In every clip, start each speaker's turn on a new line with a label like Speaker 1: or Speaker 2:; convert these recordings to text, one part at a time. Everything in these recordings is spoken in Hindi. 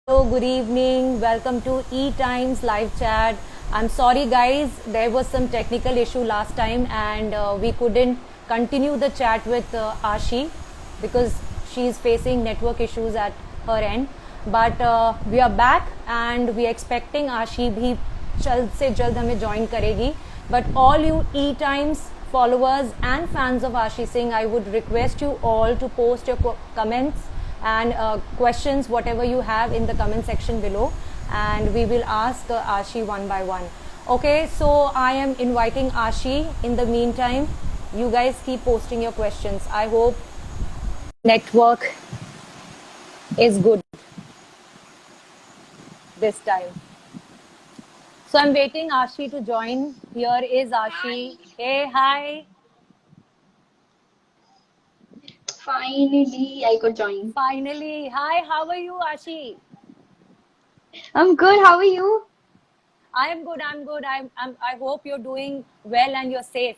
Speaker 1: Hello, good evening. Welcome to E Times live chat. I'm sorry, guys, there was some technical issue last time, and we couldn't continue the chat with Ashi because she's facing network issues at her end. But we are back, and we are expecting Ashi भी जल्द से जल्द हमें join करेगी. But all you E Times followers and fans of Ashi Singh, I would request you all to post your comments and questions, whatever you have, in the comment section below, and we will ask Ashi one by one. Okay, so I am inviting Ashi. In the meantime, you guys keep posting your questions. I hope network is good this time. So I'm waiting Ashi to join. Here is Ashi. Hey, hi.
Speaker 2: Finally, I could join.
Speaker 1: Finally. Hi, how are you, Ashi?
Speaker 2: I'm good. How are you?
Speaker 1: I am good. I'm good. I hope you're doing well and you're safe.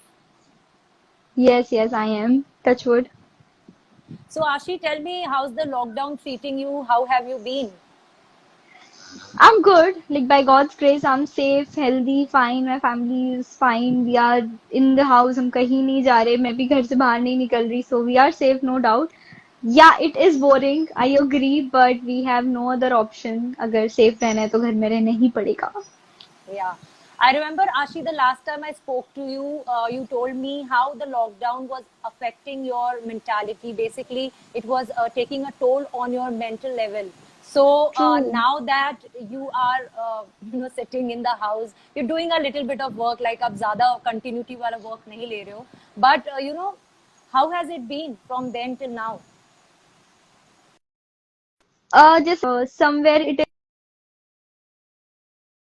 Speaker 2: Yes, I am. Touch wood.
Speaker 1: So, Ashi, tell me, how's the lockdown treating you? How have you been?
Speaker 2: I'm good. Like by God's grace, I'm safe, healthy, fine. My family is fine. We are in the house. हम कहीं नहीं जा रहे. मैं भी घर से बाहर नहीं निकल रही. So we are safe, no doubt. Yeah, it is boring. I agree, but we have no other option. अगर safe रहना है तो घर में रहना ही पड़ेगा.
Speaker 1: Yeah. I remember, Ashi, the last time I spoke to you, you told me how the lockdown was affecting your mentality. Basically, it was taking a toll on your mental level. So
Speaker 2: True.
Speaker 1: now that you are, sitting in the house, you're doing a little bit of work. Like अब ज़्यादा continuity वाला work नहीं ले रहे हो. But how has it been from then till now?
Speaker 2: Just somewhere it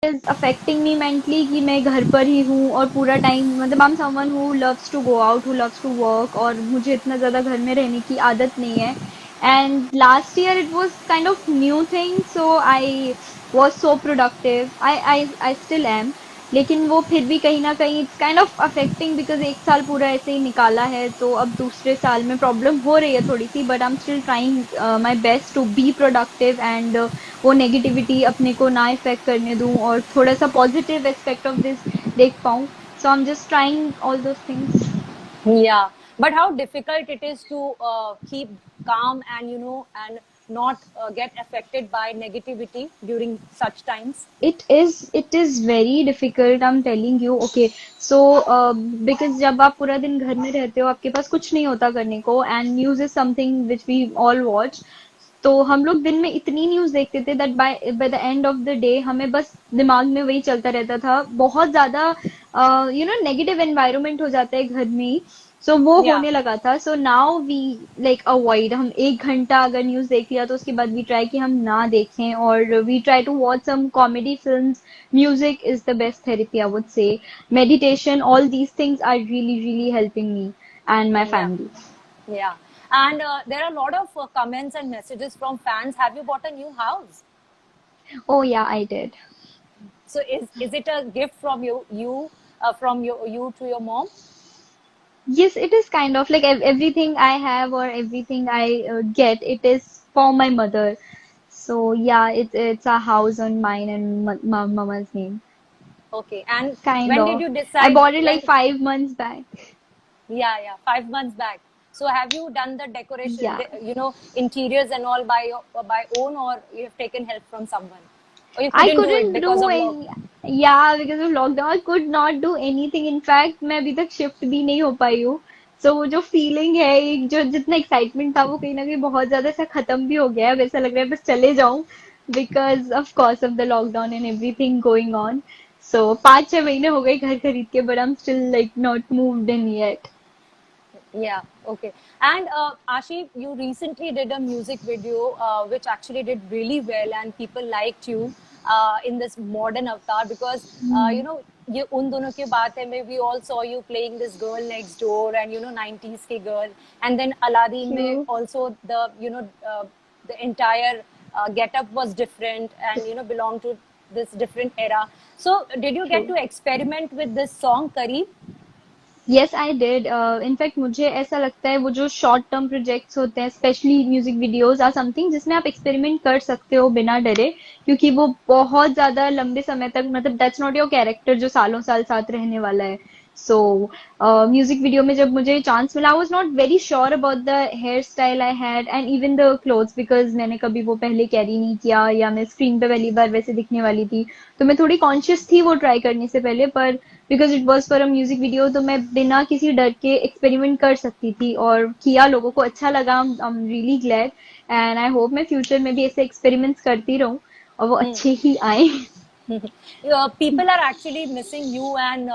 Speaker 2: is affecting me mentally कि मैं घर पर ही हूँ और पूरा टाइम मतलब I'm someone who loves to go out, who loves to work और मुझे इतना ज़्यादा घर में रहने की आदत नहीं है. And last year it was kind of new thing, so I was so productive. I still am. लेकिन वो फिर भी कहीं ना कहीं it's kind of affecting because एक साल पूरा ऐसे ही निकाला है तो अब दूसरे साल में प्रॉब्लम हो रही है थोड़ी सी but I am still trying my best to be productive and वो नेगेटिविटी अपने को ना इफेक्ट करने दूं और थोड़ा सा पॉजिटिव एस्पेक्ट ऑफ दिस देख पाऊं so I am just trying all those things.
Speaker 1: Yeah, but how difficult it is to keep calm and and not get affected by negativity during such times.
Speaker 2: It is very difficult. I'm telling you. Okay, so because जब आप पूरा दिन घर में रहते हो आपके पास कुछ नहीं होता करने को and news is something which we all watch. तो हम लोग दिन में इतनी न्यूज देखते थे that by the end of the day हमें बस दिमाग में वही चलता रहता था बहुत ज्यादा नेगेटिव एनवायरनमेंट हो जाता है घर में. सो वो
Speaker 1: Yeah,
Speaker 2: होने लगा था so now we like avoid हम 1 घंटा अगर न्यूज देख लिया तो उसके बाद वी ट्राई कि हम ना देखें और we try to watch some comedy films. Music is the best therapy I would say. Meditation all these things are really really helping me and my
Speaker 1: yeah,
Speaker 2: family.
Speaker 1: yeah. And there are a lot of comments and messages from fans. Have you bought a new house?
Speaker 2: Oh yeah, I did.
Speaker 1: So is it a gift from you to your mom?
Speaker 2: Yes, it is kind of like everything I have or everything I get, it is for my mother. So yeah, it's a house on mine and mama's name.
Speaker 1: Okay. And
Speaker 2: Kind
Speaker 1: when did
Speaker 2: of.
Speaker 1: you
Speaker 2: I
Speaker 1: decide
Speaker 2: bought it like
Speaker 1: when?
Speaker 2: 5 months back.
Speaker 1: Yeah, yeah, 5 months back. So have you done the decoration,
Speaker 2: Yeah.
Speaker 1: interiors and all by own, or you have taken help from someone, or you
Speaker 2: I
Speaker 1: couldn't do it
Speaker 2: couldn't
Speaker 1: because
Speaker 2: do
Speaker 1: of work?
Speaker 2: any. Yeah, because of lockdown, I could not do anything. In fact, मैं अभी तक शिफ्ट भी नहीं हो पाई हूँ. So वो जो फीलिंग है एक जो जितना एक्साइटमेंट था वो कहीं ना कहीं बहुत ज्यादा सा खत्म भी हो गया है. अब ऐसा लग रहा है बस चले जाऊं because of course of the lockdown and everything going on. So 5-6 महीने हो गए घर खरीद के but I'm still like not moved in yet.
Speaker 1: Yeah, okay. And Ashi, you recently did a music video which actually did really well, and people liked you in this modern avatar because ये उन दोनों की बात है में we all saw you playing this girl next door and 90s की girl, and then Aladdin में
Speaker 2: True.
Speaker 1: also the entire get-up was different and belonged to this different era. So did you get
Speaker 2: True.
Speaker 1: to experiment with this song Kareeb?
Speaker 2: Yes I did in fact मुझे ऐसा लगता है वो जो शॉर्ट टर्म प्रोजेक्ट्स होते हैं specially music videos or something जिसमें आप एक्सपेरिमेंट कर सकते हो बिना डरे क्योंकि वो बहुत ज्यादा लंबे समय तक मतलब दैट्स नॉट योर कैरेक्टर जो सालों साल साथ रहने वाला है सो म्यूजिक वीडियो में जब मुझे चांस मिला I was not very sure about the hair style I had and even the clothes because मैंने कभी वो पहले कैरी नहीं किया या मैं स्क्रीन पे पहली बार वैसे दिखने वाली थी तो मैं थोड़ी कॉन्शियस थी वो ट्राई करने से पहले पर because it was for a music video तो मैं बिना किसी डर के एक्सपेरिमेंट कर सकती थी और किया लोगों को अच्छा लगा आई am really glad and I hope मैं फ्यूचर में भी ऐसे एक्सपेरिमेंट्स करती रहूं और वो
Speaker 1: Hmm.
Speaker 2: अच्छे ही आए
Speaker 1: People are actually missing you and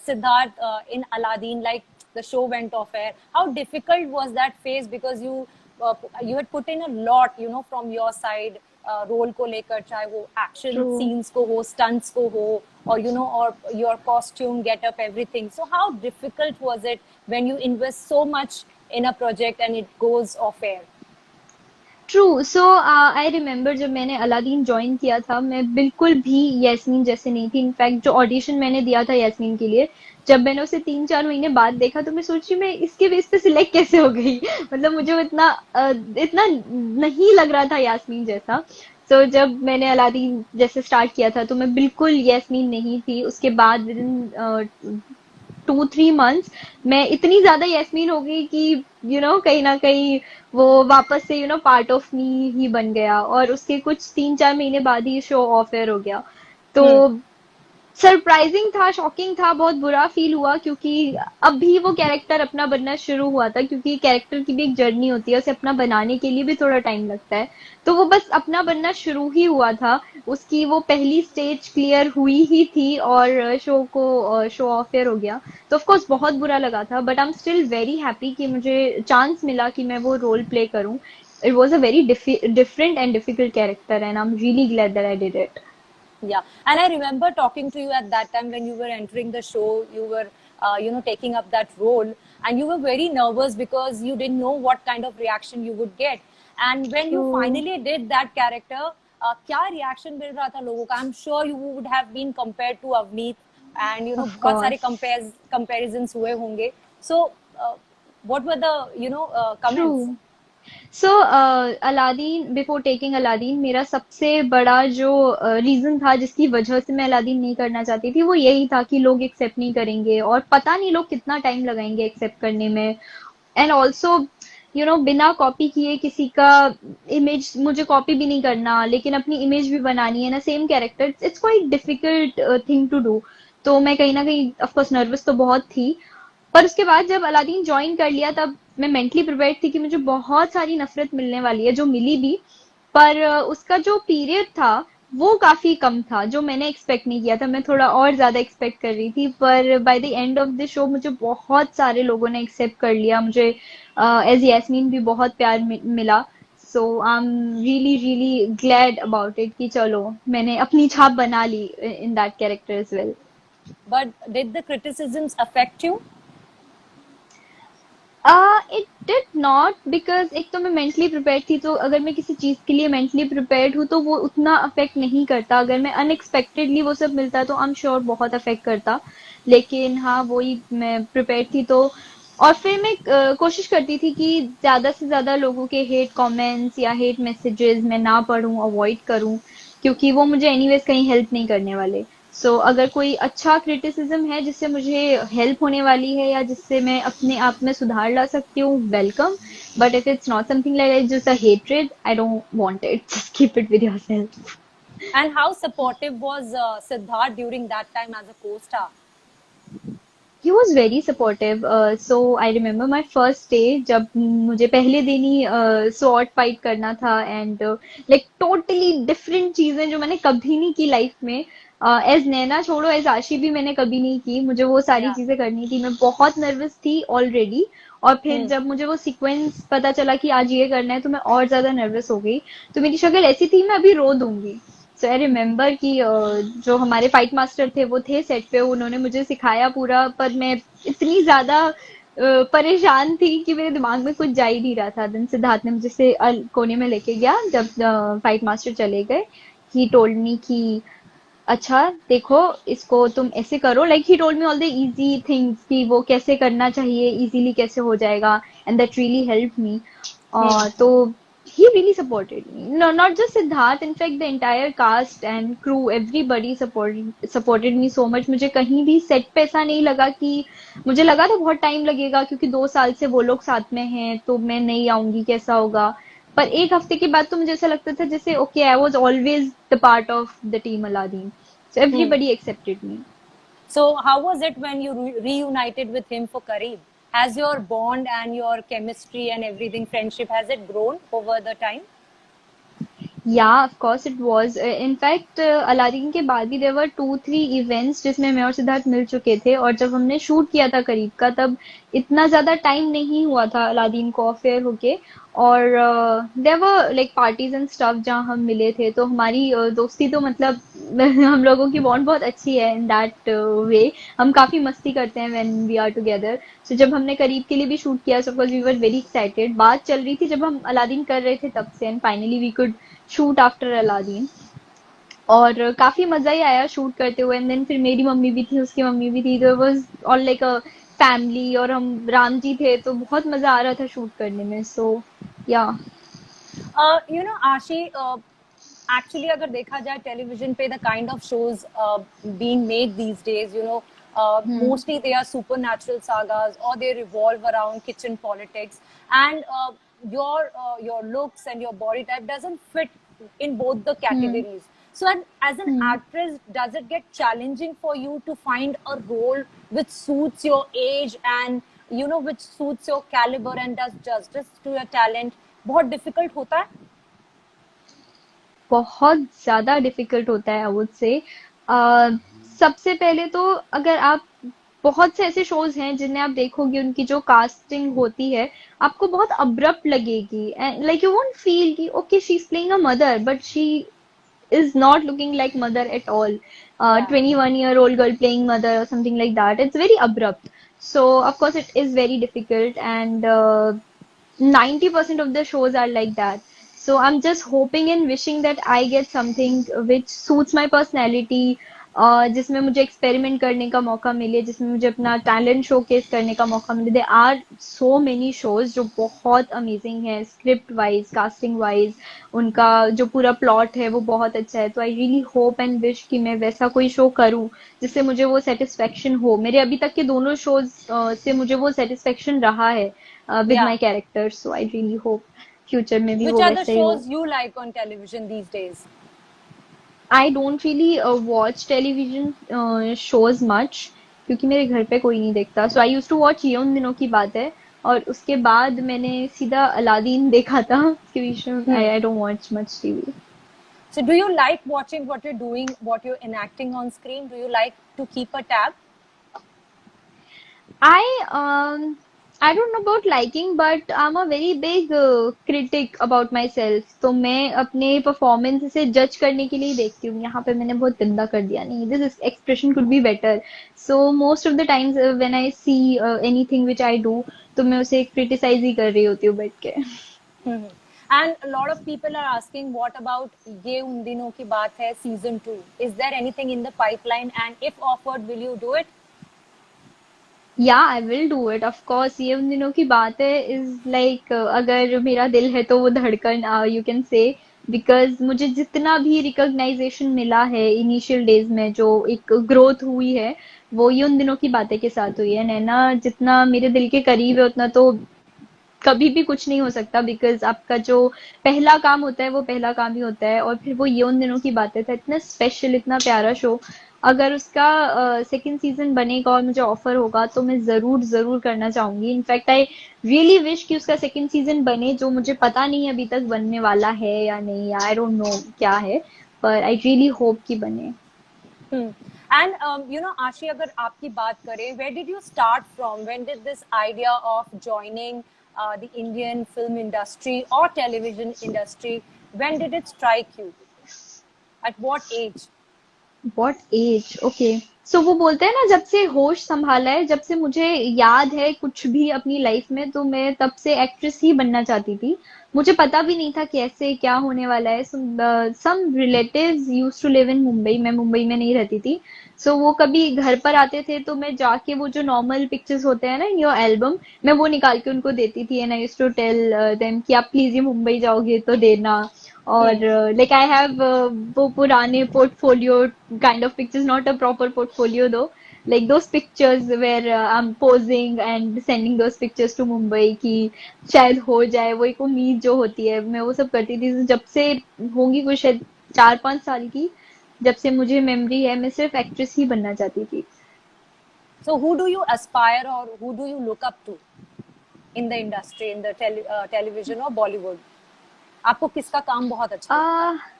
Speaker 1: Siddharth in Aladdin. Like the show went off air. How difficult was that phase? Because you had put in a lot, you know, from your side. Role को लेकर चाहे वो एक्शन
Speaker 2: True.
Speaker 1: सीन्स को हो स्टंट्स को हो और यू नो और your costume getup everything so how difficult was it when you invest so much in a project and it goes off air
Speaker 2: true so I remember जब मैंने अलादीन ज्वाइन किया था मैं बिल्कुल भी यास्मीन जैसे नहीं थी इनफैक्ट जो ऑडिशन मैंने दिया था यास्मीन के लिए जब मैंने उसे 3-4 महीने बाद देखा तो मैं सोची मैं इसके बेस पे सिलेक्ट कैसे हो गई मतलब मुझे वो इतना नहीं लग रहा था यास्मीन जैसा तो जब मैंने अलादीन जैसे स्टार्ट किया था तो मैं बिल्कुल यास्मीन नहीं थी उसके बाद विद इन 2-3 मंथ्स मैं इतनी ज्यादा यस्मीन हो गई कि कहीं ना कहीं वो वापस से पार्ट ऑफ मी ही बन गया और उसके कुछ 3-4 महीने बाद ही शो ऑफ एयर हो गया तो सरप्राइजिंग था शॉकिंग था बहुत बुरा फील हुआ क्योंकि अभी वो कैरेक्टर अपना बनना शुरू हुआ था क्योंकि कैरेक्टर की भी एक जर्नी होती है उसे अपना बनाने के लिए भी थोड़ा टाइम लगता है तो वो बस अपना बनना शुरू ही हुआ था उसकी वो पहली स्टेज क्लियर हुई ही थी और शो ऑफ एयर हो गया तो ऑफ कोर्स बहुत बुरा लगा था but I am still very happy कि मुझे चांस मिला कि मैं वो रोल प्ले करूं it was a very different and difficult character and I am really glad that I did it
Speaker 1: Yeah, and I remember talking to you at that time when you were entering the show. You were, you know, taking up that role, and you were very nervous because you didn't know what kind of reaction you would get. And when you
Speaker 2: True.
Speaker 1: finally did that character, क्या reaction मिल रहा था लोगों का? I'm sure you would have been compared to Avneet, and you know
Speaker 2: Of
Speaker 1: बहुत सारे
Speaker 2: course.
Speaker 1: comparisons हुए होंगे. So, what were the comments?
Speaker 2: True. So Aladdin before taking Aladdin मेरा सबसे बड़ा जो रीजन था जिसकी वजह से मैं अलादीन नहीं करना चाहती थी वो यही था कि लोग एक्सेप्ट नहीं करेंगे और पता नहीं लोग कितना टाइम लगाएंगे एक्सेप्ट करने में एंड ऑल्सो बिना कॉपी किए किसी का इमेज मुझे कॉपी भी नहीं करना लेकिन अपनी इमेज भी बनानी है ना same character it's quite difficult thing to do तो मैं कहीं ना कहीं ऑफकोर्स नर्वस तो बहुत थी पर उसके बाद जब अलादीन ज्वाइन कर लिया तब मैं मेंटली प्रिपेयर्ड थी कि मुझे बहुत सारी नफरत मिलने वाली है जो मिली भी पर उसका जो पीरियड था वो काफी कम था जो मैंने एक्सपेक्ट नहीं किया था मैं थोड़ा और ज्यादा एक्सपेक्ट कर रही थी पर by the end of the show मुझे बहुत सारे लोगों ने एक्सेप्ट कर लिया मुझे एज यास्मीन भी बहुत प्यार मिला so I am really really glad about it कि चलो मैंने अपनी छाप बना ली in that character as well
Speaker 1: But did the criticisms affect you?
Speaker 2: It did not because एक तो मैं मेंटली प्रिपेयर्ड थी तो अगर मैं किसी चीज के लिए मेंटली प्रिपेयर्ड हूँ तो वो उतना अफेक्ट नहीं करता अगर मैं अनएक्सपेक्टेडली वो सब मिलता तो आई एम श्योर बहुत अफेक्ट करता लेकिन हाँ वही मैं प्रिपेयर्ड थी तो और फिर मैं कोशिश करती थी कि ज्यादा से ज्यादा लोगों के हेट कमेंट्स या हेट मैसेजेस मैं ना पढूं अवॉइड करूं क्योंकि वो मुझे एनीवेज कहीं हेल्प नहीं करने वाले अगर कोई अच्छा क्रिटिसिज्म है जिससे मुझे हेल्प होने वाली है या जिससे मैं अपने आप में सुधार ला सकती हूँ welcome but if it's not something like just a hatred I don't want it just keep it with yourself
Speaker 1: And how supportive was Siddharth during that time as a co-star?
Speaker 2: He was very supportive so I remember my first day जब मुझे पहले दिन ही स्वॉर्ड फाइट करना था एंड लाइक टोटली डिफरेंट चीजें जो मैंने कभी नहीं की लाइफ में एज नैना छोड़ो एज आशी भी मैंने कभी नहीं की मुझे वो सारी
Speaker 1: Yeah.
Speaker 2: चीजें करनी थी मैं बहुत नर्वस थी ऑलरेडी और फिर
Speaker 1: Hmm.
Speaker 2: जब मुझे वो सीक्वेंस पता चला कि आज ये करना है तो मैं और ज्यादा नर्वस हो गई तो मेरी शक्ल ऐसी थी मैं अभी रो दूंगी सो आई रिमेम्बर कि जो हमारे फाइट मास्टर थे वो थे सेट पे उन्होंने मुझे सिखाया पूरा पर मैं इतनी ज्यादा परेशान थी कि मेरे दिमाग में कुछ जा ही नहीं रहा था देन सिद्धार्थ ने मुझे से कोने में लेके गया जब फाइट मास्टर चले गए ही टोल्ड मी कि अच्छा देखो, इसको तुम ऐसे करो, like he told me all the easy things कि वो कैसे करना चाहिए, इजीली कैसे हो जाएगा, and that really help me.
Speaker 1: Hmm.
Speaker 2: तो he really supported me, no, not just Siddharth, in fact the entire cast and crew, everybody supported me so much। मुझे कहीं भी सेट पे ऐसा नहीं लगा कि, मुझे लगा था बहुत टाइम लगेगा क्योंकि 2 साल से वो लोग साथ में हैं तो मैं नहीं आऊंगी, कैसा होगा। पर एक हफ्ते के बाद तो मुझे ऐसा लगता था जैसे okay, I was always the part of the team Aladdin, so
Speaker 1: Hmm.
Speaker 2: Everybody accepted me.
Speaker 1: So, how was it when you reunited with him for Kareeb? Has your bond and your chemistry and everything, friendship, has it grown over the time?
Speaker 2: या of course it was, in fact Aladdin के बाद भी देयर वर 2-3 इवेंट्स जिसमें मैं और सिद्धार्थ मिल चुके थे, और जब हमने शूट किया था करीब का, तब इतना ज्यादा टाइम नहीं हुआ था अलादीन को अफेयर होके। और there were like parties and stuff जहाँ हम मिले थे, तो हमारी दोस्ती तो मतलब हम लोगों की बॉन्ड बहुत अच्छी है इन दैट वे। हम काफी मस्ती करते हैं when we are together. So जब हमने करीब के लिए भी शूट किया, so we were very excited. बात चल रही थी जब हम अलादीन कर रहे थे तब से, and finally we could shoot after Aladdin. और काफी मजा ही आया शूट करते हुए। एंड देन फिर मेरी मम्मी भी थी, उसकी मम्मी भी थी, तो was all like a family, और हम राम जी थे, तो बहुत मजा आ रहा था शूट करने में। सो या।
Speaker 1: Ashi, actually, अगर देखा जाए television पे the kind of shows being made these days, mostly they are supernatural sagas or they revolve around kitchen politics, and your looks and your body type doesn't fit in both the
Speaker 2: hmm.
Speaker 1: categories. So, as an
Speaker 2: hmm.
Speaker 1: actress, does it get challenging for you to find a role which suits your age and which suits your caliber and does justice to your talent? बहुत difficult होता है?
Speaker 2: बहुत ज्यादा डिफिकल्ट होता है, आई वुड से। सबसे पहले तो, अगर आप, बहुत से ऐसे शोज हैं जिन्हें आप देखोगे, उनकी जो कास्टिंग होती है आपको बहुत अब्रप्ट लगेगी, लाइक यू वोंट फील कि okay she is playing a mother, but she is not looking like mother at all.
Speaker 1: Yeah.
Speaker 2: 21-year-old girl playing mother or something like that. It's very abrupt. So of course it is very difficult, and 90% of the shows are like that. So I'm just hoping and wishing that I get something which suits my personality, जिसमें मुझे एक्सपेरिमेंट करने का मौका मिले, जिसमें मुझे अपना टैलेंट शोकेस करने का मौका मिले। They are so many shows जो बहुत अमेजिंग है, स्क्रिप्ट वाइज, कास्टिंग वाइज, उनका जो पूरा प्लॉट है वो बहुत अच्छा है। तो I really hope and wish कि मैं वैसा कोई शो करूं जिससे मुझे वो सेटिस्फेक्शन हो। मेरे अभी तक के दोनों शोज से मुझे वो सेटिस्फेक्शन रहा है with
Speaker 1: Yeah.
Speaker 2: my characters, so I really hope future में भी
Speaker 1: Which
Speaker 2: वो
Speaker 1: are the
Speaker 2: वैसे ही हो।
Speaker 1: shows you like on television these days?
Speaker 2: I don't really watch television shows much, क्योंकि मेरे घर पे कोई नहीं देखता। So I used to watch, ये उन दिनों की बात है, और उसके बाद मैंने सीधा अलादीन देखा था। उसके बीच में
Speaker 1: Hmm.
Speaker 2: I don't watch much TV।
Speaker 1: So, do you like watching what you're doing, what you're enacting on screen? Do you like to keep a tab?
Speaker 2: I don't know about liking, but I'm a very big critic about myself। तो मैं अपने परफॉर्मेंस से जज करने के लिए ही देखती हूँ, यहाँ पे मैंने बहुत गंदा कर दिया, नहीं this expression could be better. So most of the times when I see anything which I do, तो मैं उसे क्रिटिसाइज ही कर रही होती हूँ बैठ के।
Speaker 1: Hmm. And a lot of people are asking, what about ये उन दिनों की बात है season 2? Is there anything in the pipeline? And if offered, will you do it?
Speaker 2: या I will do it, of course. ये उन दिनों की बात है इज लाइक, अगर मेरा दिल है तो वो धड़कन, यू कैन से। बिकॉज मुझे जितना भी रिकॉग्नाइजेशन मिला है इनिशियल डेज में, जो एक ग्रोथ हुई है, वो ये उन दिनों की बातें के साथ हुई है। नैना जितना मेरे दिल के करीब है, उतना तो कभी भी कुछ नहीं हो सकता। बिकॉज आपका जो पहला काम होता है वो पहला काम ही होता है। और फिर वो ये उन दिनों की बातें था, इतना स्पेशल, इतना प्यारा शो। अगर उसका सेकंड सीजन बनेगा और मुझे ऑफर होगा, तो मैं जरूर जरूर करना चाहूंगी। इनफैक्ट आई रियली विश कि उसका सेकंड सीजन बने, जो मुझे पता नहीं अभी तक बनने वाला है या नहीं, आई डोंट नो क्या है, पर आई रियली होप कि बने।
Speaker 1: Hmm. And Ashi, अगर आपकी बात करें, where did you start from? When did this idea of joining the Indian film industry or television industry, when did it strike you? At what age?
Speaker 2: What age? Okay, so वो बोलते हैं ना, जब से होश संभाला है, जब से मुझे याद है कुछ भी अपनी लाइफ में, तो मैं तब से एक्ट्रेस ही बनना चाहती थी। मुझे पता भी नहीं था कैसे क्या होने वाला है। Some relatives used to live in Mumbai, मैं मुंबई में नहीं रहती थी। सो वो कभी घर पर आते थे तो मैं जाके वो जो नॉर्मल पिक्चर्स होते हैं ना इन योर एल्बम, मैं वो निकाल के उनको देती थी, and I used to tell them कि आप प्लीज ये मुंबई जाओगे तो देना। और
Speaker 1: हम्म.
Speaker 2: लाइक आई हैव वो पुराने portfolio kind of pictures, not a proper portfolio दो, like those pictures where I'm posing and sending those pictures to Mumbai कि शायद हो जाए। वो एक उम्मीद जो होती है, मैं वो सब करती थी जब से होंगी कुछ शायद 4-5 साल की। जब से मुझे मेमोरी है, मैं सिर्फ एक्ट्रेस ही बनना चाहती थी।
Speaker 1: So who do you aspire or who do you look up to in the industry, in the television or Bollywood? आपको किसका काम बहुत अच्छा लगता है?
Speaker 2: आ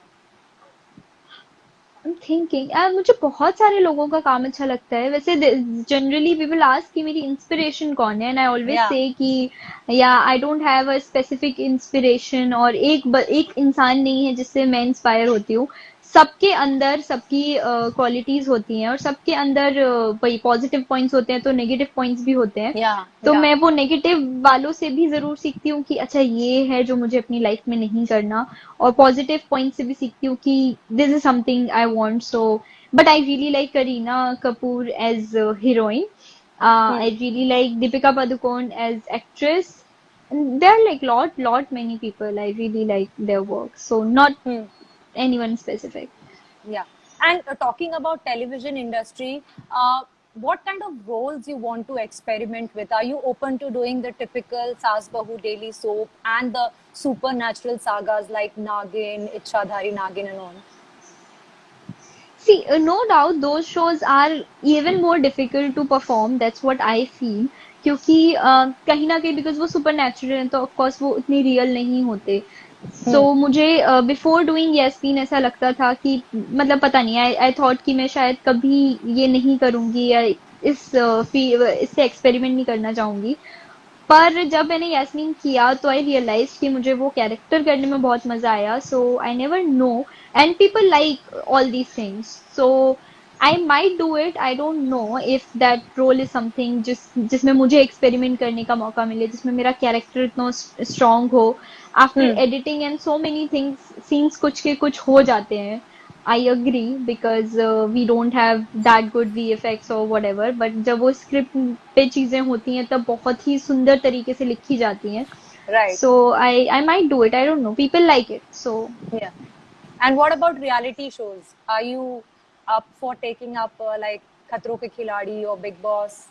Speaker 2: I'm thinking, मुझे बहुत सारे लोगों का काम अच्छा लगता है वैसे। जनरली पीपल आस्क कि मेरी इंस्पिरेशन कौन है, एंड आई ऑलवेज
Speaker 1: Yeah.
Speaker 2: से कि या I don't have a specific inspiration, और एक इंसान नहीं है जिससे मैं इंस्पायर होती हूँ। सबके अंदर सबकी क्वालिटीज होती हैं, और सबके अंदर वही पॉजिटिव पॉइंट्स होते हैं तो नेगेटिव पॉइंट्स भी होते हैं।
Speaker 1: Yeah.
Speaker 2: तो
Speaker 1: Yeah.
Speaker 2: मैं वो नेगेटिव वालों से भी जरूर सीखती हूँ कि अच्छा ये है जो मुझे अपनी लाइफ में नहीं करना, और पॉजिटिव पॉइंट से भी सीखती हूँ कि this is something I want. So but I really like Kareena Kapoor as heroine,
Speaker 1: Hmm.
Speaker 2: I really like Deepika Padukone as actress, there are like lot many people I really like their work, so not
Speaker 1: Hmm.
Speaker 2: anyone specific.
Speaker 1: Yeah. And talking about television industry, what kind of roles you want to experiment with? Are you open to doing the typical Saas Bahu daily soap and the supernatural sagas like Nagin, Ichhadhari Nagin and all?
Speaker 2: See, no doubt those shows are even more difficult to perform. That's what I feel. क्योंकि कहीं ना कहीं बिकॉज वो सुपर नेचुरल है, तो ऑफ कोर्स वो उतनी रियल नहीं होते। सो
Speaker 1: Hmm.
Speaker 2: मुझे बिफोर डूइंग यस्मीन ऐसा लगता था कि मतलब पता नहीं, आई थॉट कि मैं शायद कभी ये नहीं करूंगी, या इससे एक्सपेरिमेंट नहीं करना चाहूंगी। पर जब मैंने यास्मीन किया तो आई रियलाइज कि मुझे वो कैरेक्टर करने में बहुत मजा आया। So I never know, and people like all these things, so I might do it. I don't know if that role is something जिसमें मुझे एक्सपेरिमेंट करने का मौका मिले, जिसमें मेरा कैरेक्टर इतना स्ट्रांग हो। After
Speaker 1: Hmm.
Speaker 2: Editing and so many things, scenes कुछ के कुछ हो जाते हैं। I agree because we don't have that good VFX और व्हाटएवर, बट जब वो स्क्रिप्ट पे चीजें होती हैं तब बहुत ही सुंदर तरीके से लिखी जाती हैं।
Speaker 1: Right.
Speaker 2: So I might do it, I don't no, people like it, so
Speaker 1: Yeah. And what about reality shows? Are you up for taking up like Khatron Ke Khiladi or Big Boss?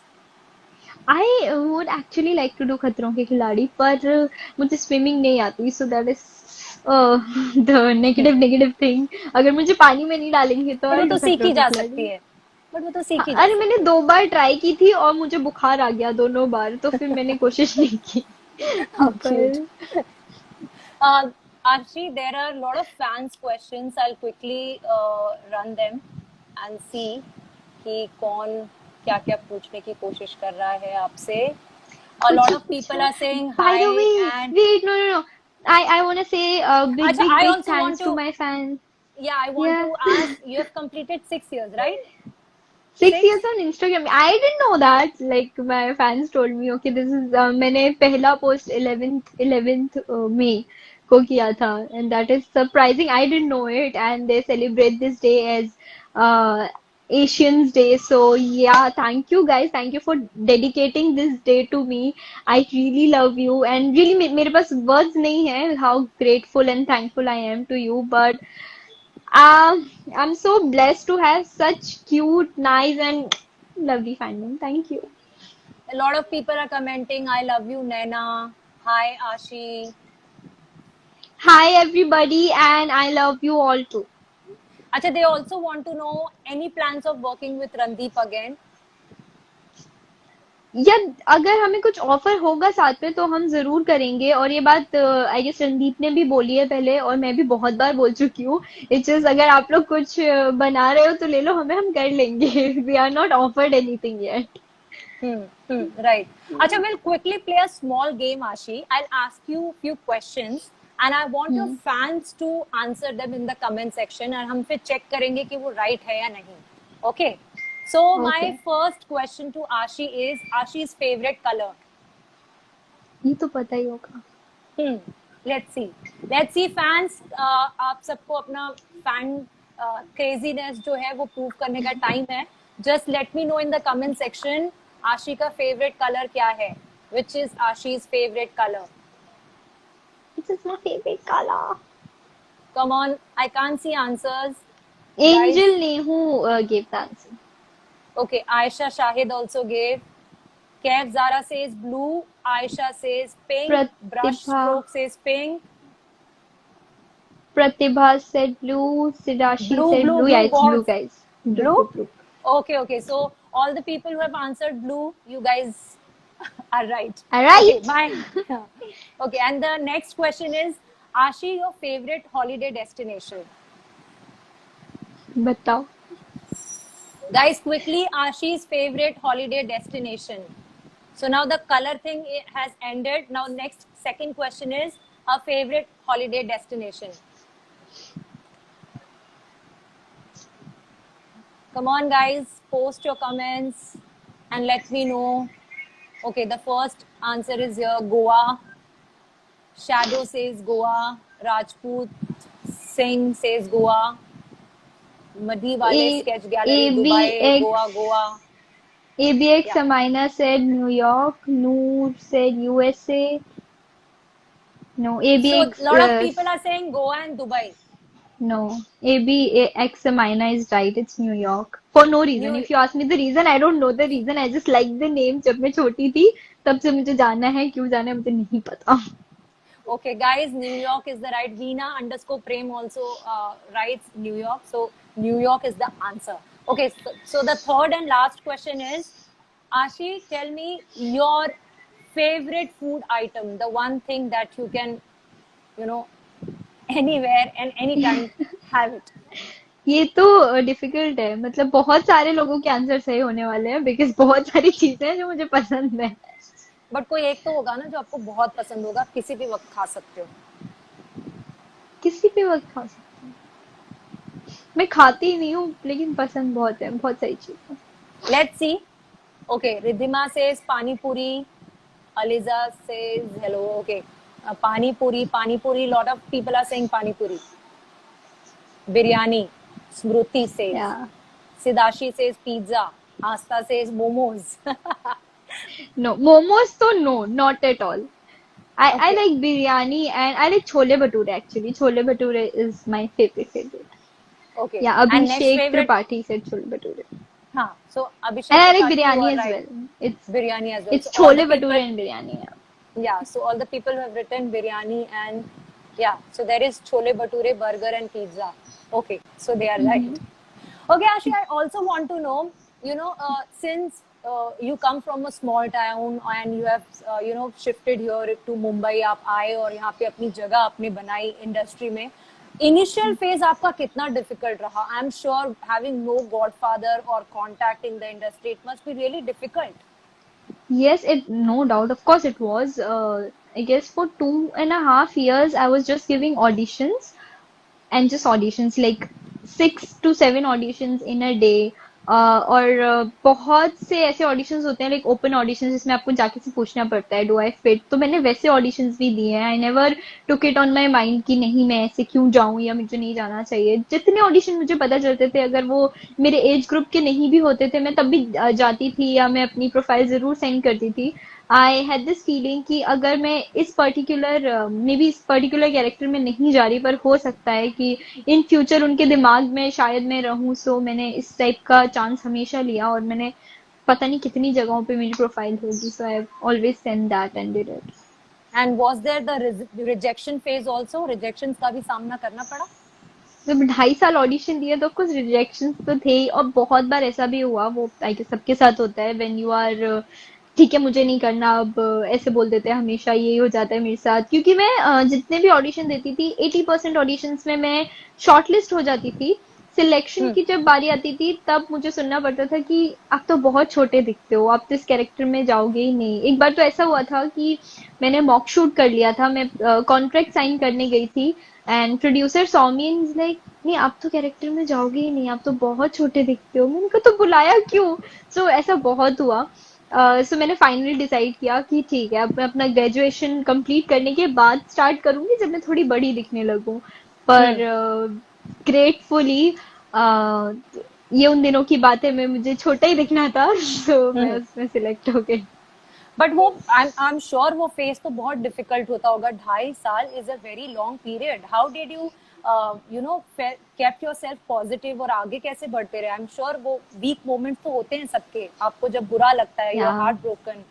Speaker 2: I would actually like to do Khatron ke Khiladi, पर मुझे स्विमिंग नहीं आती, so that is the negative negative thing. अगर मुझे पानी में नहीं डालेंगे तो
Speaker 1: बट वो
Speaker 2: आई
Speaker 1: तो
Speaker 2: डू खतरों
Speaker 1: सीखी
Speaker 2: के
Speaker 1: जा
Speaker 2: खिलाड़ी।
Speaker 1: सकती है. बट वो तो सीखी
Speaker 2: हाँ,
Speaker 1: जा
Speaker 2: अरे मैंने
Speaker 1: सकती है.
Speaker 2: 2 बार ट्राई की थी और मुझे बुखार आ गया दोनों बार, तो फिर मैंने कोशिश नहीं की।
Speaker 1: How cute.
Speaker 2: पर
Speaker 1: Uh, Archie, there are a lot of fans questions. I'll quickly run them and see कि कौन क्या क्या पूछने की कोशिश कर रहा है आपसे. A lot
Speaker 2: पूछो
Speaker 1: of people
Speaker 2: पूछो।
Speaker 1: are saying
Speaker 2: by the
Speaker 1: hi
Speaker 2: way,
Speaker 1: and
Speaker 2: wait, no no no, I want to say big
Speaker 1: Acha,
Speaker 2: big
Speaker 1: I
Speaker 2: big
Speaker 1: also want
Speaker 2: thanks to
Speaker 1: to,
Speaker 2: my fans.
Speaker 1: yeah, I want
Speaker 2: या
Speaker 1: to ask, you have completed 6 years, right?
Speaker 2: 6 years
Speaker 1: Six?
Speaker 2: on Instagram, I didn't know that, like my fans told me okay this is मैंने पहला पोस्ट 11th मई को किया था, and that is surprising, I didn't know it, and they celebrate this day as uh, Asians Day. So yeah, thank you guys, thank you for dedicating this day to me. I really love you, and really मेरे पास words नहीं है how grateful and thankful I am to you, but I'm so blessed to have such cute, nice, and lovely fandom. Thank you.
Speaker 1: A lot of people are commenting, I love you, Naina. Hi, Ashi.
Speaker 2: Hi, everybody, and I love you all too.
Speaker 1: Acha, they also want to know any plans of working with Randeep again.
Speaker 2: या अगर हमें कुछ ऑफर होगा साथ में तो हम जरूर करेंगे, और ये बात आई गेस रणदीप ने भी बोली है पहले, और मैं भी बहुत बार बोल चुकी हूँ। इट्स जस्ट अगर आप लोग कुछ बना रहे हो तो ले लो, हम कर लेंगे। We are not offered anything yet.
Speaker 1: Right. Acha, we'll quickly play a small game, Ashi. I'll ask you a few questions and I want your fans to answer them in the comment section, and हम फिर check करेंगे कि वो right है या नहीं. Okay. So my
Speaker 2: Okay.
Speaker 1: first question to Ashi is Ashi's favorite color.
Speaker 2: ये तो पता ही होगा.
Speaker 1: Let's see. Let's see fans. आप सबको अपना fan craziness जो है वो prove करने का time है. Just let me know in the comment section. Ashi का favorite color क्या है? Which is Ashi's favorite color?
Speaker 2: This is my favorite color.
Speaker 1: Come on, I can't see answers.
Speaker 2: Angel Nehu gave the answer.
Speaker 1: Okay, Aisha Shahid also gave. Kev Zara says blue. Aisha says pink. Brush
Speaker 2: Pratibha.
Speaker 1: stroke says pink.
Speaker 2: Pratibha said blue. Sidashi
Speaker 1: Blue,
Speaker 2: said
Speaker 1: blue,
Speaker 2: blue.
Speaker 1: blue,
Speaker 2: Yeah, it's blue,
Speaker 1: both.
Speaker 2: guys.
Speaker 1: Blue? Okay. So all the people who have answered blue, you guys are right.
Speaker 2: All right.
Speaker 1: Okay, mine. Okay, and the next question is, Ashi, your favorite holiday destination?
Speaker 2: बताओ.
Speaker 1: Guys, quickly, Ashi's favorite holiday destination. So now the color thing has ended. Now next, second question is, her favorite holiday destination. Come on, guys, post your comments and let me know. Okay, the first answer is here, Goa. Shadow says Goa. Rajput Singh says Goa. Madhi Wale Sketch Gallery, Dubai, Goa.
Speaker 2: ABX
Speaker 1: Yeah.
Speaker 2: Amina said New York. Noor said USA. No, ABX.
Speaker 1: So, a lot of people are saying Goa and Dubai.
Speaker 2: No, ABX Amina is right. It's New York. For no reason.
Speaker 1: New-
Speaker 2: If you ask me the reason, I don't know the reason. I just like the name. जब मैं छोटी थी, तब से मुझे जाना है. क्यों जाना है मुझे नहीं पता.
Speaker 1: Okay, guys, New York is the right. Veena_Prem also writes New York. So, New York is the answer. Okay, so the third and last question is, Ashi, tell me your favorite food item, the one thing that you can, anywhere and anytime have it.
Speaker 2: ये तो डिफिकल्ट है. मतलब बहुत सारे लोगों के आंसर सही होने वाले हैं बिकॉज बहुत सारी चीजें हैं जो मुझे पसंद है.
Speaker 1: बट कोई एक तो होगा ना जो आपको बहुत पसंद होगा, किसी भी वक्त खा सकते हो.
Speaker 2: किसी भी वक्त खा सकती हूँ. मैं खाती नहीं हूँ लेकिन पसंद बहुत है. बहुत सारी चीजें.
Speaker 1: Let's see. Okay, Ridhima says Pani Puri. Aliza says hello. Okay, Pani Puri. Lot of people are saying Pani Puri. Biryani. Smruti says.
Speaker 2: Yeah.
Speaker 1: Sidashi says pizza. Asta says momos.
Speaker 2: No, momos तो no, not at all. I
Speaker 1: Okay.
Speaker 2: like biryani and I like chole bhature actually. Chole bhature is my favorite.
Speaker 1: Okay.
Speaker 2: Yeah,
Speaker 1: And next
Speaker 2: Abhishek
Speaker 1: favorite.
Speaker 2: Tripathi said chole bhature.
Speaker 1: Huh. So Abhishek.
Speaker 2: And I like
Speaker 1: Tripathi, you
Speaker 2: biryani
Speaker 1: are
Speaker 2: as
Speaker 1: right.
Speaker 2: well. It's
Speaker 1: Biryani as well.
Speaker 2: it's
Speaker 1: So all
Speaker 2: chole
Speaker 1: the people-
Speaker 2: bhature and biryani. Yeah.
Speaker 1: Yeah, so all the people who have written biryani and yeah, so there is chole bhature, burger and pizza. Okay, so they are right. Okay, Ashi, I also want to know, since you come from a small town and you have, shifted here to Mumbai, आप आए और यहाँ पे अपनी जगह आपने बनाई इंडस्ट्री में. Initial phase आपका कितना difficult रहा? I'm sure having no godfather or contact in the industry, it must be really difficult.
Speaker 2: Yes, no doubt. Of course, it was. I guess for 2.5 years, I was just giving auditions and just auditions, like 6 to 7 auditions in a day. और बहुत से ऐसे ऑडिशंस होते हैं लाइक ओपन ऑडिशंस जिसमें आपको जाके से पूछना पड़ता है डू आई फिट. तो मैंने वैसे ऑडिशंस भी दिए हैं. I never took it on my mind कि नहीं मैं ऐसे क्यों जाऊं या मुझे नहीं जाना चाहिए. जितने ऑडिशन मुझे पता चलते थे अगर वो मेरे एज ग्रुप के नहीं भी होते थे मैं तब भी जाती थी या मैं अपनी प्रोफाइल जरूर सेंड करती थी. आई हैड दिस फीलिंग कि अगर मैं इस पर्टिकुलर मे बी इस पर्टिकुलर कैरेक्टर में नहीं जा रही पर हो सकता है कि इन फ्यूचर उनके दिमाग में शायद मैं रहूं. सो मैंने इस टाइप का चांस हमेशा लिया और मैंने पता नहीं कितनी जगहों पे मेरी प्रोफाइल होगी. So I always send that and did it.
Speaker 1: And was there the rejection phase also? Rejections का भी सामना करना पड़ा?
Speaker 2: जब 2.5 साल ऑडिशन दिए तो कुछ रिजेक्शन तो थे ही और बहुत बार ऐसा भी हुआ. वो आई गेस सबके साथ होता है. व्हेन यू आर ठीक है मुझे नहीं करना अब ऐसे बोल देते हैं. हमेशा यही हो जाता है मेरे साथ क्योंकि मैं जितने भी ऑडिशन देती थी 80% ऑडिशंस में मैं शॉर्टलिस्ट हो जाती थी. सिलेक्शन की जब बारी आती थी तब मुझे सुनना पड़ता था कि आप तो बहुत छोटे दिखते हो, आप तो इस कैरेक्टर में जाओगे ही नहीं। एक बार तो ऐसा हुआ था कि मैंने मॉक शूट कर लिया था, मैं कॉन्ट्रैक्ट साइन करने गई थी and producer saw me and like, नहीं आप तो कैरेक्टर में जाओगे ही नहीं, आप तो बहुत छोटे दिखते हो। मैंने कहा तो बुलाया क्यों? सो ऐसा बहुत हुआ। सो मैंने फाइनली डिसाइड किया कि ठीक है, अब मैं अपना ग्रेजुएशन कंप्लीट करने के बाद स्टार्ट करूंगी जब मैं थोड़ी बड़ी दिखने लगूं। पर ग्रेटफुली ये उन दिनों की बात है, मैं मुझे छोटा ही दिखना था तो मैं
Speaker 1: हम्म।
Speaker 2: उसमें सिलेक्ट हो गई।
Speaker 1: बट वो आई एम श्योर वो फेस तो बहुत डिफिकल्ट होता होगा। 2.5 साल is a very long period. How did you you know kept your self positive और आगे कैसे बढ़ते रहे? आई एम श्योर वो वीक मोमेंट्स तो होते हैं सबके, आपको जब बुरा लगता है, यू
Speaker 2: या
Speaker 1: आर हार्ट ब्रोकन।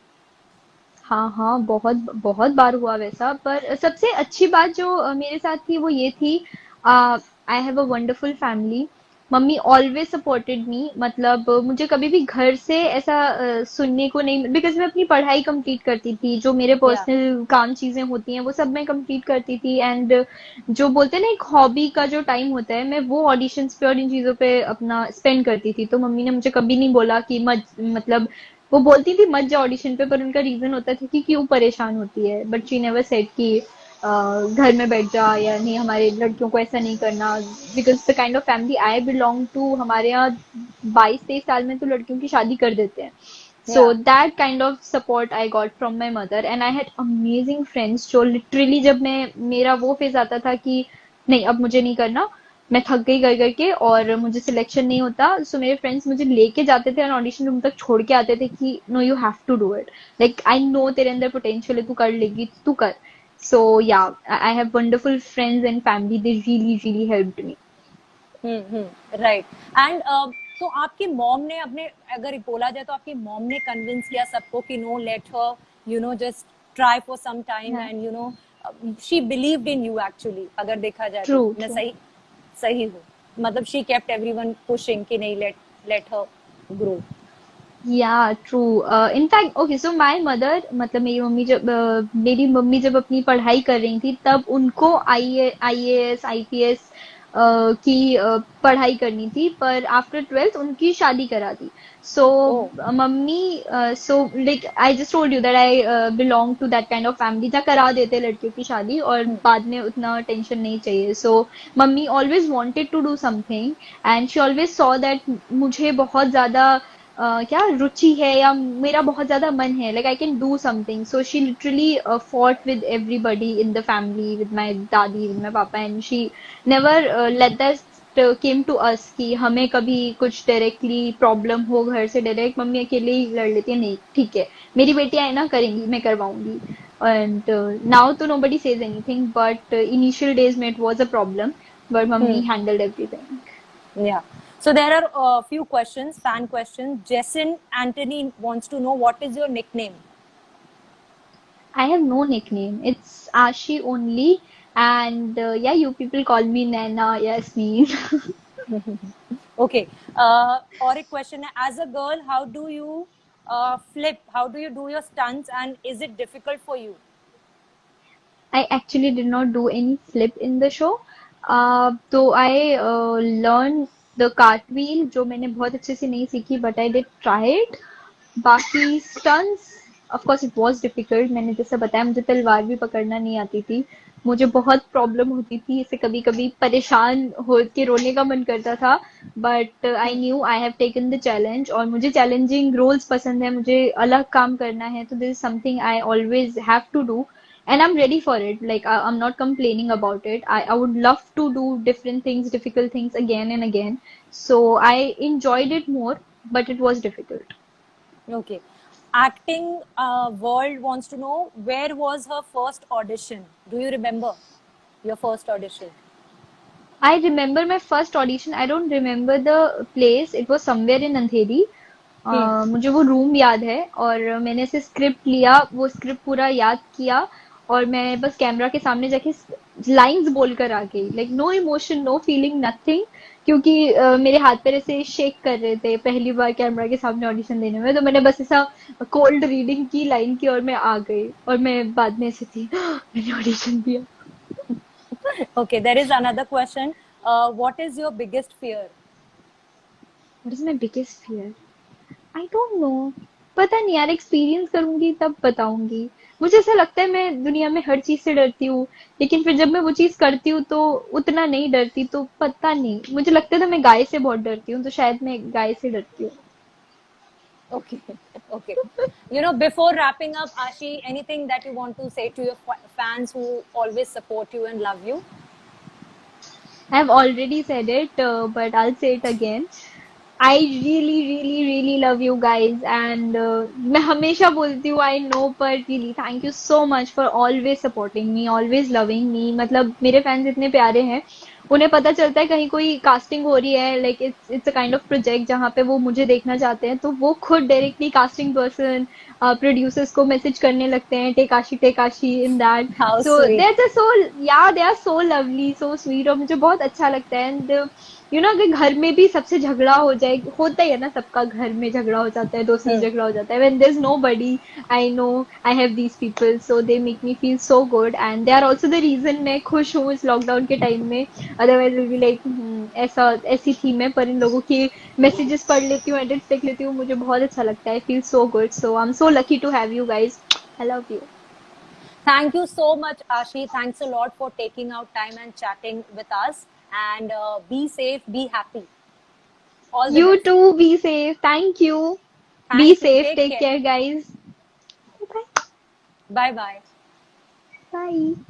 Speaker 2: हाँ हाँ, बहुत बहुत बार हुआ वैसा। पर सबसे अच्छी बात जो मेरे साथ थी वो ये थी, I have a wonderful family. Mummy always supported me, मतलब मुझे कभी भी घर से ऐसा सुनने को नहीं, बिकॉज मैं अपनी पढ़ाई कंप्लीट करती थी, जो मेरे
Speaker 1: या
Speaker 2: पर्सनल काम चीजें होती हैं वो सब मैं कंप्लीट करती थी। एंड जो बोलते हैं ना एक हॉबी का जो टाइम होता है, मैं वो ऑडिशंस पे और इन चीजों पे अपना स्पेंड करती थी। तो मम्मी ने मुझे कभी नहीं बोला कि मत, मतलब वो बोलती थी मत जा ऑडिशन पे, पर उनका रीजन होता था कि क्यों परेशान होती है, बट शी नेवर सेड कि घर में बैठ जा, या नहीं हमारे लड़कियों को ऐसा नहीं करना। Because the kind of family I belong to, हमारे यहाँ 22-23 साल में तो लड़कियों की शादी कर देते हैं।
Speaker 1: या
Speaker 2: so that kind of support I got from my mother and I had amazing friends, जो लिटरली जब मैं, मेरा वो फेज आता था कि नहीं अब मुझे नहीं करना, मैं थक गई कर करके और मुझे सिलेक्शन नहीं होता, सो मेरे फ्रेंड्स मुझे लेके जाते थे और ऑडिशन रूम तक छोड़ के आते थे कि no you have to do it, like I know तेरे अंदर पोटेंशियल है, तू कर लेगी, तू कर। सो या, I have wonderful friends and family, they really really helped me.
Speaker 1: Right. And तो आपकी मॉम ने अपने, अगर बोला जाए तो आपकी मॉम ने कन्विंस किया सबको कि no, let her you know just try for some time, and you know she believed in you actually, अगर देखा जाए
Speaker 2: ट्रू
Speaker 1: तो मैं
Speaker 2: ट्रू।
Speaker 1: सही सही हूँ? मतलब शी केप्ट एवरीवन पुशिंग कि नहीं, लेट लेट हर ग्रो।
Speaker 2: या true. In fact okay, so my mother, मतलब मेरी मम्मी जब अपनी पढ़ाई कर रही थी तब उनको आईएएस आईपीएस की पढ़ाई करनी थी, पर आफ्टर 12th उनकी शादी करा दी। So
Speaker 1: oh.
Speaker 2: Mummy, so like I just told you that I belong to that kind of family जहाँ करा देते लड़कियों की शादी और बाद में उतना टेंशन नहीं चाहिए। So mummy always wanted to do something and she always saw that मुझे बहुत ज्यादा क्या रुचि है या मेरा बहुत ज्यादा मन है, like I can do something. So she literally fought with everybody in the family, with my dadi, with my papa, and she never let that came to us कि हमें कभी कुछ डायरेक्टली प्रॉब्लम हो घर से डायरेक्ट। मम्मी अकेले ही लड़ लेती है, नहीं ठीक है मेरी बेटी है ना, करेंगी, मैं करवाऊंगी। एंड नाउ तो nobody says anything, but initial days में it was a problem, but mummy handled everything.
Speaker 1: Yeah. So there are a few questions, fan questions. Jason Anthony wants to know what is your nickname?
Speaker 2: I have no nickname. It's Ashi only. And yeah, you people call me Naina, Yasmin.
Speaker 1: Okay. Or a question, as a girl, how do you flip? How do you do your stunts, and is it difficult for you?
Speaker 2: I actually did not do any flip in the show. So I learned the cartwheel, जो मैंने बहुत अच्छे से नहीं सीखी, but I did try it. बाकी stunts, of course it was difficult. मैंने जैसे बताया मुझे तलवार भी पकड़ना नहीं आती थी, मुझे बहुत प्रॉब्लम होती थी इससे, कभी कभी परेशान हो के रोने का मन करता था। But I knew I have taken the challenge, और मुझे चैलेंजिंग रोल्स पसंद है, मुझे अलग काम करना है, तो this is something I always have to do and I'm ready for it. Like I'm not complaining about it. I would love to do different things, difficult things again and again. So I enjoyed it more, but it was difficult.
Speaker 1: Okay. Acting world wants to know where was her first audition? Do you remember your first audition?
Speaker 2: I remember my first audition. I don't remember the place. It was somewhere in Andheri. मुझे वो रूम याद है, और मैंने ऐसे स्क्रिप्ट लिया, वो स्क्रिप्ट पूरा याद किया, और मैं बस कैमरा के सामने जाके लाइंस बोलकर आ गई, like no emotion, no feeling, nothing. क्योंकि मेरे हाथ पैर ऐसे शेक कर रहे थे पहली बार कैमरा के सामने ऑडिशन देने में, तो मैंने बस ऐसा कोल्ड रीडिंग की लाइन की और मैं आ गई, और मैं बाद में ऐसे थी मैंने ऑडिशन दिया।
Speaker 1: Okay, there is another question. What is your biggest fear?
Speaker 2: What is my biggest fear? I don't know. पता नहीं यार, एक्सपीरियंस करूंगी तब बताऊंगी। मुझे ऐसा लगता है मैं दुनिया में हर चीज से डरती हूँ, लेकिन फिर जब मैं वो चीज करती हूँ तो उतना नहीं डरती। तो पता नहीं, मुझे लगता था मैं गाय से बहुत डरती हूँ, तो शायद मैं गाय से डरती हूँ।
Speaker 1: Okay, okay. Before wrapping up, Ashi, anything that you want to say to your fans who always support you and love you?
Speaker 2: I've already said it, but I'll say it again. I really, really, really love you guys, and मैं हमेशा बोलती हूँ, I know, but really thank you so much for always supporting me, always loving me. मतलब मेरे फैंस इतने प्यारे हैं, उन्हें पता चलता है कहीं कोई कास्टिंग हो रही है, like it's a kind of project जहाँ पे वो मुझे देखना चाहते हैं, तो वो खुद डायरेक्टली कास्टिंग पर्सन प्रोड्यूसर्स को मैसेज करने लगते हैं, टेकाशी in that.
Speaker 1: How
Speaker 2: so they
Speaker 1: sweet.
Speaker 2: Are just so, yeah they are so lovely, so sweet, और मुझे बहुत अच्छा लगता है। एंड अगर घर में भी सबसे झगड़ा हो जाए, होता ही है ना, सबका घर में झगड़ा हो जाता है, दोस्तों
Speaker 1: Hmm.
Speaker 2: से झगड़ा हो जाता है, when there is nobody, I know I have these people, so they make me feel so good, and they are also the reason मैं खुश हूँ इस लॉकडाउन के टाइम में। अदरवाइज विल बी लाइक, ऐसा ऐसी थी मैं, पर इन लोगों के मैसेजेस पढ़ लेती हूँ, एडिट्स देख लेती हूँ, मुझे बहुत अच्छा लगता है, feel so good, so I am so lucky to have you guys. I love you.
Speaker 1: Thank you so much, Ashi. Thanks a lot for taking out time and chatting with us. And be safe, be happy. All the
Speaker 2: You
Speaker 1: best.
Speaker 2: too, be safe, thank you. Be
Speaker 1: Thank you.
Speaker 2: safe,
Speaker 1: Take
Speaker 2: take
Speaker 1: care.
Speaker 2: care guys. Bye.
Speaker 1: Bye bye.
Speaker 2: Bye.